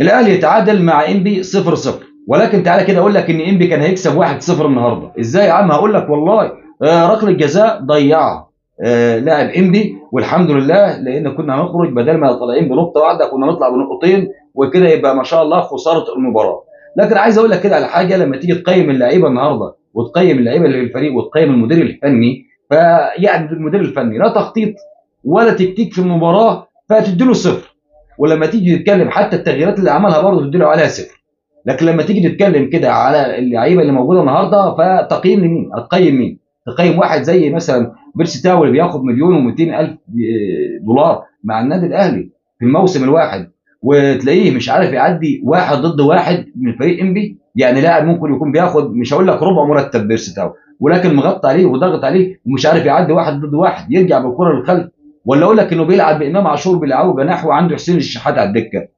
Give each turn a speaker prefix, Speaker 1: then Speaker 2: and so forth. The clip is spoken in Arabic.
Speaker 1: الاهلي يتعادل مع انبي 0-0، ولكن تعالى كده اقول لك ان انبي كان هيكسب 1-0 النهارده. ازاي يا عم؟ هقول لك والله. ركله جزاء ضيعها لاعب انبي، والحمد لله، لان كنا هنخرج بدل ما طالعين بنقطه واحده كنا نطلع بنقطتين، وكده يبقى ما شاء الله خساره المباراه. لكن عايز اقول لك كده على حاجه، لما تيجي تقيم اللعيبه النهارده وتقيم اللعيبه اللي في الفريق وتقيم المدير الفني، فيعني المدير الفني لا تخطيط ولا تكتيك في المباراه، فتديله صفر. ولما تيجي تتكلم حتى التغييرات اللي عملها برضه تديله عليها صفر. لكن لما تيجي تتكلم كده على اللعيبه اللي موجوده النهارده، فتقييم لمين؟ هتقيم مين؟ تقيم واحد زي مثلا بيرسي تاو اللي بياخد مليون و200 الف دولار مع النادي الاهلي في الموسم الواحد، وتلاقيه مش عارف يعدي واحد ضد واحد من فريق انبي. يعني لاعب ممكن يكون بياخد مش هقول لك ربع مرتب بيرسي تاو، ولكن مغطى عليه وضغط عليه ومش عارف يعدي واحد ضد واحد، يرجع بالكره للخلف. ولا اقول لك انه بيلعب بامام عاشور بيلعبه جناح وعنده حسين الشحات على الدكه.